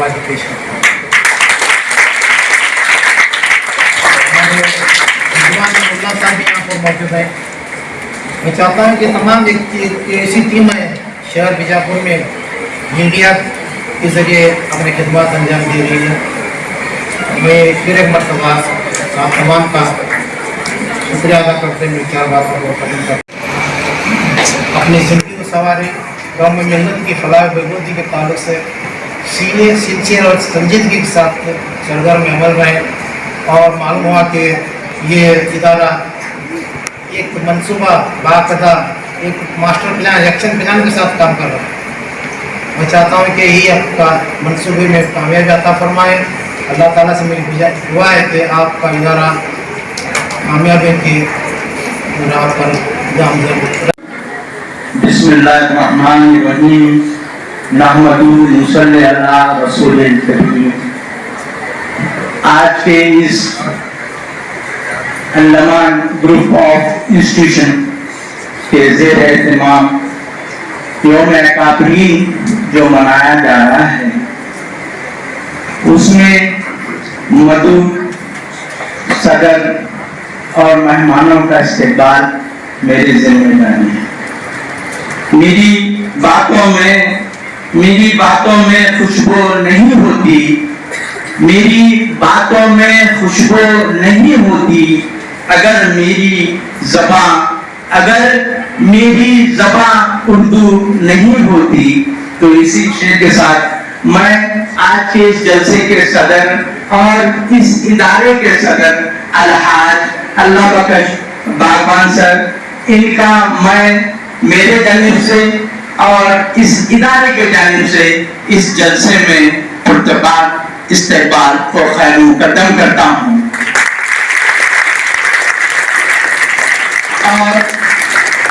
آگے پیش کرتا ہوں. اللہ صاحب بھی یہاں پر موجود ہے. میں چاہتا ہوں کہ تمام ایسی ٹیم ہے شہر بیجاپور میں میڈیا کے ذریعے اپنے خدمات انجام دے رہی ہے. میں پھر ایک مرتبہ آپ تمام کا شکریہ ادا کرتے ہیں. چار باتوں کو ختم کرتے اپنی زندگی کو سنوارے گاؤں میں محنت کی فلاح و بہبودی کے تعلق سے سینے سلسلے اور سنجیدگی کے ساتھ سرگرم میں عمل رہے اور معلوم ہوا کہ یہ ادارہ ایک منصوبہ باقاعدہ ایک ماسٹر پلان ایکشن پلان کے ساتھ کام کر رہا ہے. میں چاہتا ہوں کہ یہی آپ کا منصوبے میں کامیابی عطا فرمائے. اللہ تعالیٰ سے میری دعا ہے کہ آپ کا ادارہ کامیابی کی راہ پر گامزن. بسم اللہ الرحمن الرحیم. نحمدہ و نصلی علی رسول الکریم. آج کے اس انڈمان گروپ آف انسٹیٹیوشن کے زیر اہتمام یوم اکابرین جو منایا جا رہا ہے اس میں مدعو صدر اور مہمانوں کا استقبال میری ذمہ داری ہے. میری باتوں میں خوشبو نہیں ہوتی. میری باتوں میں خوشبو نہیں ہوتی اگر میری زبان اردو نہیں ہوتی. تو اسی شعر کے ساتھ میں آج کے اس جلسے کے صدر اور اس ادارے کے صدر الحاج اللہ بخش باغبان سر ان کا میں میرے جانب سے اور اس ادارے کے جانب سے اس جلسے میں پرتپاک استقبال کو خیر مقدم کرتا ہوں. اور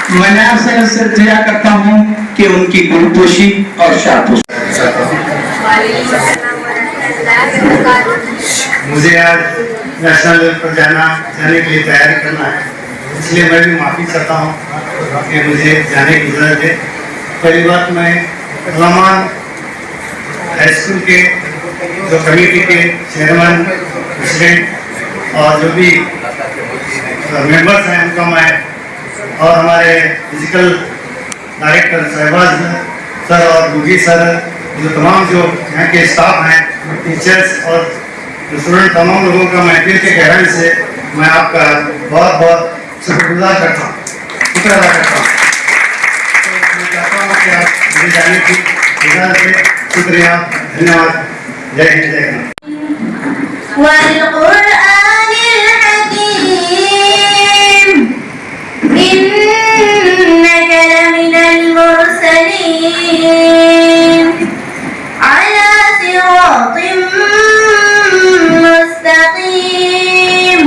میں آپ سے التجا کرتا ہوں کہ ان کی گروپوشی اور شاپوشی. مجھے آج نیشنل لیول پر جانے کے لیے تیاری کرنا ہے, اس لیے میں بھی معافی چاہتا ہوں کہ مجھے جانے کی ضرورت ہے. پہلی بات میں علمان ہائی اسکول کے جو کمیٹی کے چیئرمین پریزیڈنٹ اور جو بھی ممبرس ہیں ان کا میں اور ہمارے فزیکل ڈائریکٹر شہباز سر اور گوگی سر جو تمام جو یہاں کے اسٹاف ہیں ٹیچرس اور اسٹوڈنٹ تمام لوگوں کا میں دل کے گہرائی سے میں آپ کا بہت بہت شکر گزار کرتا ہوں, شکر ادا کرتا ہوں. میں چاہتا ہوں کہ آپ مجھے جانے کی اجازت دیں. شکریہ, دھنیہ واد. جے ہند, جے ہند. والقرآن الحكيم إنك لمن المرسلين على صراط مستقيم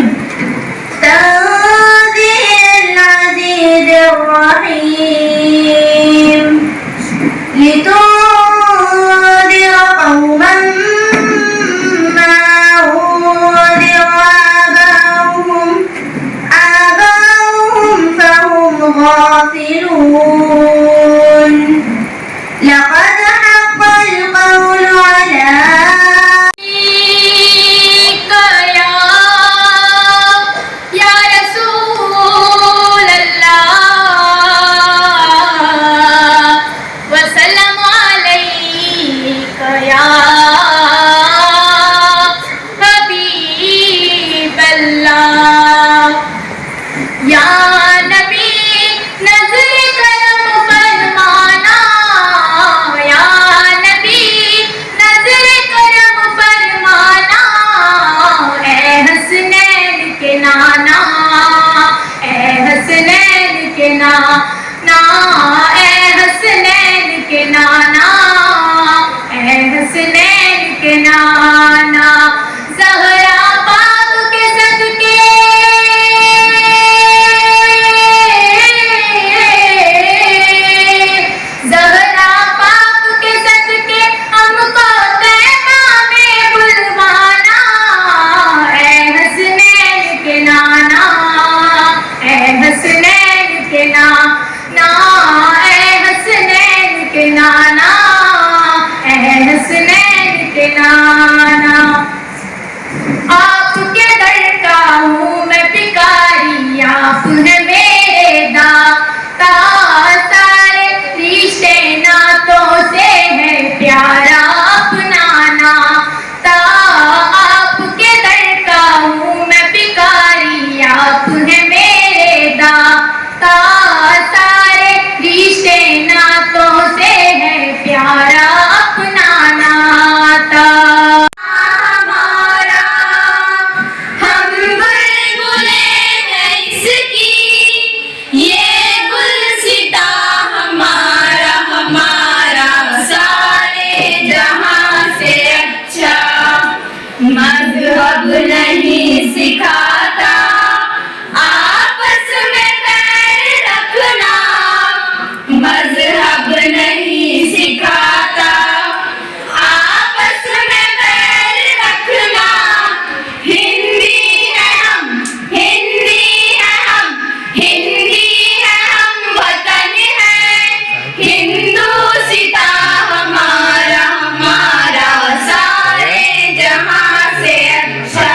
تنزيل العزيز الرحيم لتنذر قوما ما أنذر آباؤهم فهم غافلون. अपनाना। आपके दर का हूँ मैं भिखारी, आप हैं मेरे दाता, सारे रिश्ते नातों से है प्यारा अपनाना। आपके दर का हूँ मैं भिखारी, आप हैं मेरे दाता, सारे रिश्ते नातों से है प्यारा अपनाना। हमारा हम बुलबुलें हैं इसकी, ये गुलसिता हमारा हमारा सारे जहां से अच्छा। मज़हब नहीं सिखाता आपस में बैर रखना, मज़हब नहीं सिखाता आपस में बैर रखना। हिंदी है हम, हिंदी है हम, हिंदी है हम, वतन है हिंदुस्ता हमारा हमारा सारे जहां से अच्छा।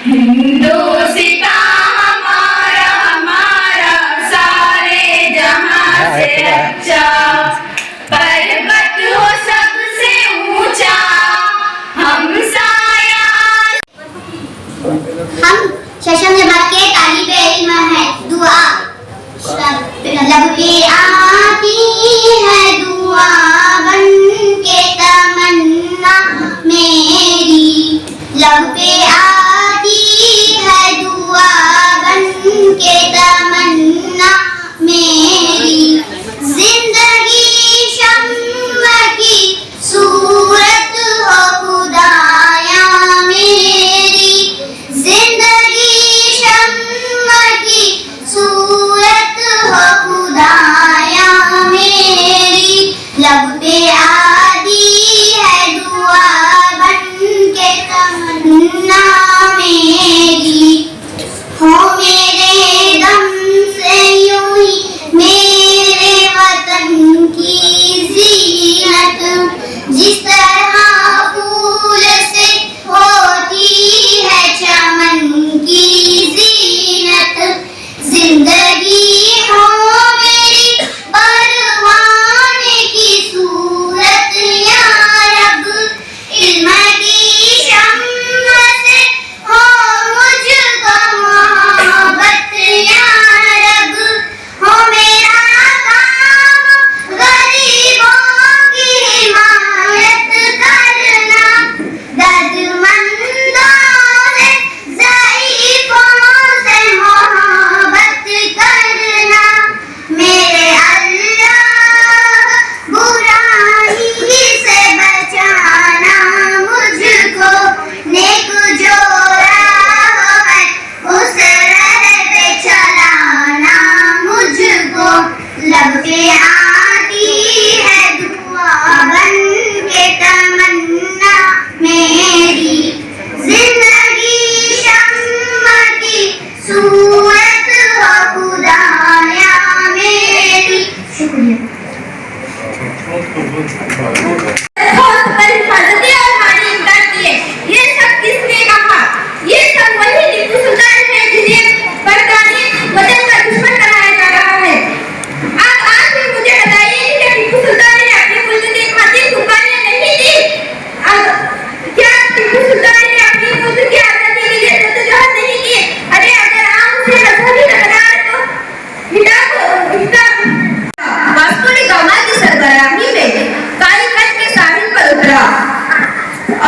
हिंदुस्ता हमारा हमारा सारे जहां से अच्छा। पर्वत हो सबसे ऊंचा हम साया। हम शशंजाबाद के तालिबे इल्म है। दुआ लब पे आती है दुआ बन के तमन्ना मेरी, लब पे आती है दुआ बन के तमन्ना मेरी। जिंदगी शम्मा की सूरत हो खुदाया मेरी, जिंदगी शम्मा की सूरत हो खुदाया मेरी। लब पे आती है दुआ बन के तमन्ना मेरी। हो मेरे दम से यूं ही मेरे वतन की ज़ीनत, जिस तरह फूल से होती है चमन की ज़ीनत। जिंदगी हो मेरी परवाने की सूरत या रब, इल्म की शम्मा से हो मुझको मोहब्बत या रब। हो मेरा काम गरीबों की हिमायत करना, दर्दमंदों से ज़ईफ़ों से मोहब्बत करना। मेरे अल्लाह बुराई से बचाना मुझको, नेक जो राह है उस राह पे चलाना मुझको। लब पे आती है दुआ बन के तमन्ना मेरी, जिंदगी शम्मा की सूरत हो खुदाया मेरी। शुक्रिया। हिफाजती और हमारी इमदाद किए, ये सब किसने कहा? ये सब वही टीपू सुल्तान है जिन्हें बरतानी वतन का दुश्मन बनाया जा रहा है। आप आज भी मुझे बताइए कि टीपू सुल्तान ने अपने मुल्क की खातिर कुर्बानियां नहीं दी? क्या टीपू सुल्तान ने अपने मुल्क की आजादी के लिए जद्दोजहद नहीं की? अरे अगर आप उसे मजहबी तकरार को वास्को ने गामा की सरबराही में कालीकट के साहिल पर उतरा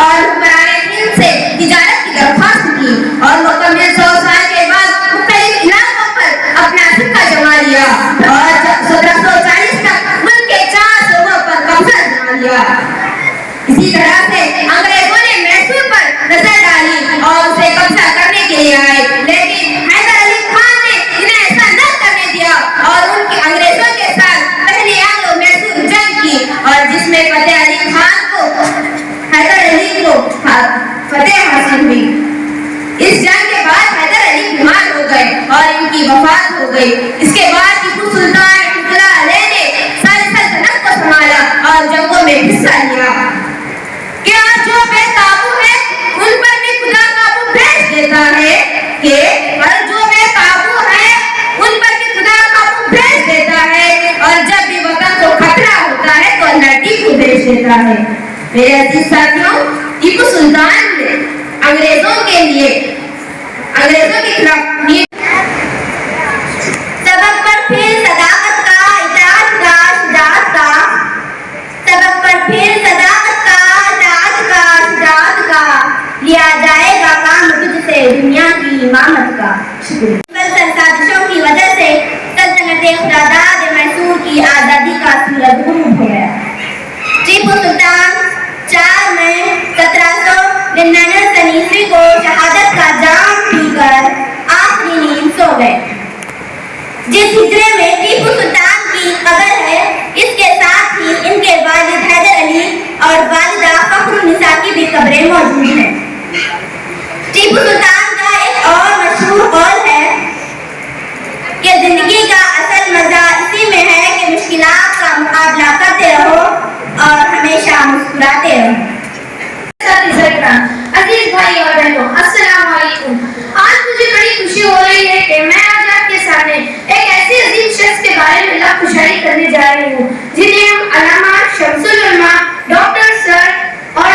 और हुक्मरान हिंद से तिजारत की दरख्वास्त की और मुकम्मल 100 साल के बाद मुख्तलिफ इलाकों पर अपना सिक्का जमा लिया और 1740 तक मुल्क के 4 सूबों पर कब्जा जमा लिया। इसी तरह से अंग्रेजों ने मैसूर पर नजर डाली और उसे कब्जा करने के लिए आए, लेकिन हैदर अली खान ने इन्हें ऐसा न करने दिया और उनके अंग्रेजों के साथ पहली आंग्लो मैसूर जंग की, और जिसमें फतेह अली खान को हैदर अली को फतेह हासिल हुई। इस जंग के बाद हैदर अली बीमार हो गए और इनकी वफात हो गई। इसके बाद टीपू सुल्तान रहमतुल्लाह अलैह ने सारी सल्तनत को संभाला और जंगों में हिस्सा लिया। क्या जो देता है। मेरे अजीज साथियों, टीपू सुल्तान ने अंग्रेजों के खिलाफ सबक पर फिर सदाकत का, इताअत का, शुजाअत का, सबक पर फिर सदाकत का, इताअत का, शुजाअत का, लिया जाएगा काम तुझसे दुनिया की इमामत का। शुक्रिया। साजिशों की वजह से सल्तनत खुदादाद मैसूर की आज़ादी का सूरज गुम हो गया। टीपू सुल्तान 4 मई 1799 को शहादत का जाम पीकर आखिरी नींद सो गए। जिस हिजरे में टीपू सुल्तान की कब्र है, इसके साथ ही इनके वालिद हैदर अली और वालिदा फखरुन्निसा की भी कब्रें मौजूद हैं। टीपू सुल्तान का एक और मशहूर कौल है कि जिंदगी का असल मजा इसी में है कि मुश्किलात का मुकाबला करते रहो और हमेशा मुस्कुराते रहो। अजीज भाई और बहनों, अस्सलाम वालेकुम। आज मुझे बड़ी खुशी हो रही है कि मैं आज आपके सामने एक ऐसे अजीम शख्स के बारे में खुशारी करने जा रही हूँ जिन्हें हम अल्लामा शम्सुल उलमा, डॉक्टर सर और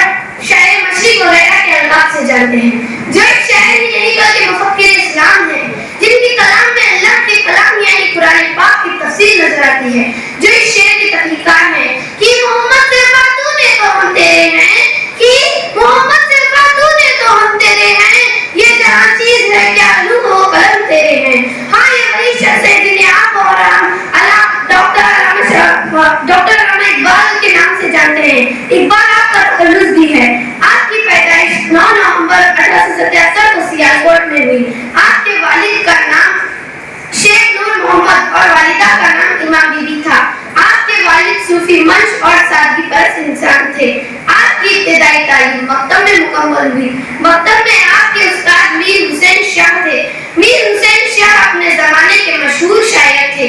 शायर मशरिक वगैरह के अलकाब से जानते हैं, जो एक शायर ही नहीं बल्कि मुफक्किर इस्लाम है, जिनकी कलाम में अल्लाह के कलाम यानी कुरान पाक की तफसीर नजर आती है, जो इस शेर की तहकीकात है कि मोहम्मद सिर्फ तूने तो हम तेरे हैं, कि मोहम्मद सिर्फ तूने तो हम तेरे हैं, ये जहां चीज है क्या लूह हो कलम तेरे हैं। हाँ, ये वही शख्स है जिन्हें आप और डॉक्टर अल्लामा इकबाल के नाम से जानते हैं। इकबाल आपका तखल्लुस भी है। आपकी पैदाइश 9 नवंबर 1877 को सियालकोट में हुई। आपके वालिद का नाम शेख नूर मोहम्मद और वालिदा का नाम इमाम बीबी था। आपके वालिद सूफी मंश और सादगी परस्त इंसान थे। आपकी इब्तिदाई तालीम मकतब में मुकम्मल हुई। मकतब में आपके उस्ताद मीर हुसैन शाह थे। मीर हुसैन शाह अपने जमाने के मशहूर शायर थे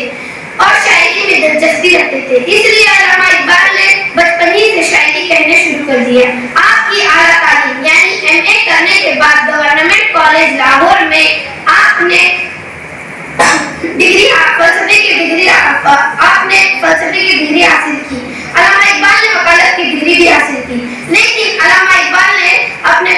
और शायरी में दिलचस्पी रखते थे, इसलिए अल्लामा इकबाल ने बचपन ही से शायरी कहने शुरू कर दिया। आपकी आला तालीम यानी MA करने के बाद गवर्नमेंट कॉलेज लाहौर में आपने फलसफे की डिग्री हासिल की। अल्लामा इकबाल ने वकालत की डिग्री भी हासिल की, लेकिन अल्लामा इकबाल ने अपने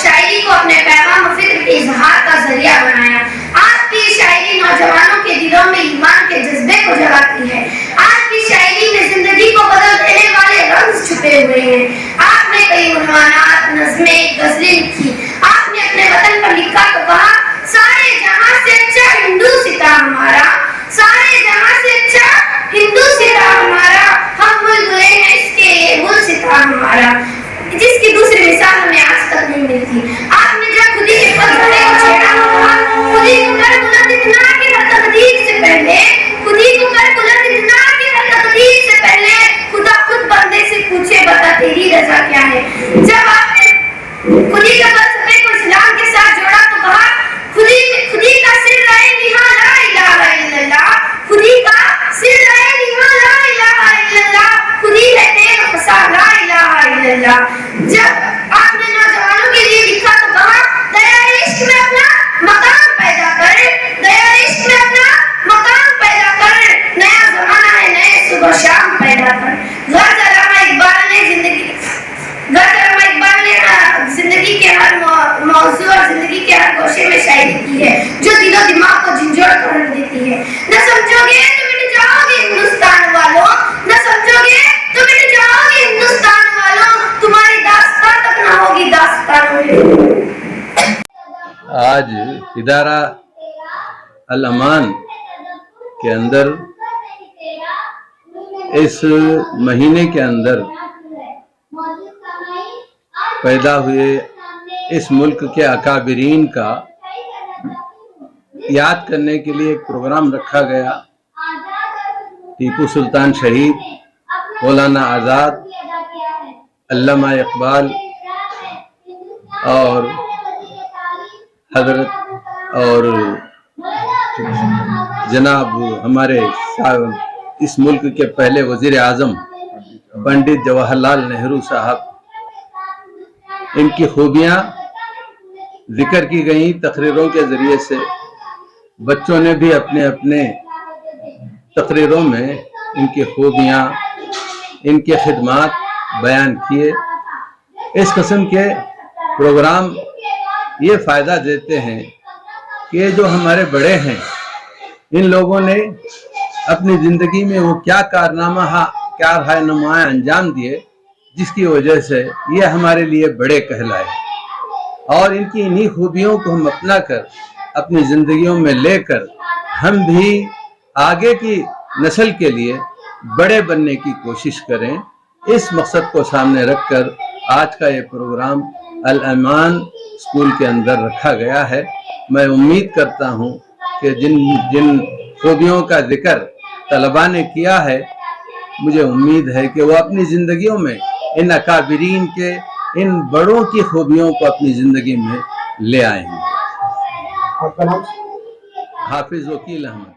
शायरी को अपने पैगाम फिक्र के इजहार का जरिया बनाया। आपकी शायरी नौजवानों के दिलों में ईमान के जज्बे को जगाती है। आपकी शायरी में जिंदगी को बदल देने वाले रंग छुपे हुए हैं। आपने कई उन्वानात, नज़्में, गज़लें लिखी। आपने अपने वतन पर लिखा तो कहा, सारे जहां से अच्छा हिंदू सिता हमारा, सारे जहां से अच्छा हिंदू सिता हमारा, हम भूल गए हैं इसके ये गुल सिता हमारा, जिसकी दूसरी मिसाल हमें आज तक नहीं मिलती। आपने जब खुदी के फलसफे को छेड़ा, खुदी को कर बुलंद इतना कि हर तकदीर से पहले, खुदी को कर बुलंद इतना कि हर तकदीर से पहले खुदा खुद बंदे से पूछे बता तेरी रजा क्या है। जब आपने खुदी के फलसफे को इस्लाम के साथ जोड़ा तो कहा, खुदी का सिर रहे निहा ला इलाहा इल्लल्लाह, खुदी का सिर रहे निहा ला इलाहा इल्लल्लाह, खुदी है तेग फसा ला इलाहा इल्लल्लाह। जब आपने नौजवानों के लिए लिखा तो कहा, दया इश्क में अपना मकाम पैदा कर, दया इश्क में अपना मकाम पैदा कर, नया जमाना है नए सुबह शाम पैदा कर। गर्ज अल्लामा इकबाल ने जिंदगी के हर मौजू और जिंदगी के हर गोशे में शायरी की है, जो दिलो दिमाग को झंझोड़ कर देती है। न समझोगे तो मिट जाओगे हिंदुस्तान वालों, न समझोगे तो मिट जाओगे हिंदुस्तान वालों, तुम्हारी दास्तान तक न होगी दास्तानों में। आज इदारा अल अमान के अंदर इस महीने के अंदर पैदा हुए इस मुल्क के अकाबिरीन का याद करने के लिए एक प्रोग्राम रखा गया। टीपू सुल्तान शहीद, मौलाना आज़ाद, अल्लामा इकबाल और हजरत और जनाब हमारे इस मुल्क के पहले वजीर आज़म पंडित जवाहरलाल नेहरू साहब, इनकी खूबियाँ जिक्र की गई तकरीरों के ज़रिए से। बच्चों ने भी अपने अपने तकरीरों में इनकी खूबियाँ, इनके खिदमात بیان کیے. اس قسم کے پروگرام یہ فائدہ دیتے ہیں کہ جو ہمارے بڑے ہیں ان لوگوں نے اپنی زندگی میں وہ کیا کارنامہ نمایاں انجام دیے جس کی وجہ سے یہ ہمارے لیے بڑے کہلائے, اور ان کی انہی خوبیوں کو ہم اپنا کر اپنی زندگیوں میں لے کر ہم بھی آگے کی نسل کے لیے بڑے بننے کی کوشش کریں. اس مقصد کو سامنے رکھ کر آج کا یہ پروگرام الایمان اسکول کے اندر رکھا گیا ہے. میں امید کرتا ہوں کہ جن خوبیوں کا ذکر طلباء نے کیا ہے, مجھے امید ہے کہ وہ اپنی زندگیوں میں ان اکابرین کے ان بڑوں کی خوبیوں کو اپنی زندگی میں لے آئیں گے. حافظ وکیل احمد.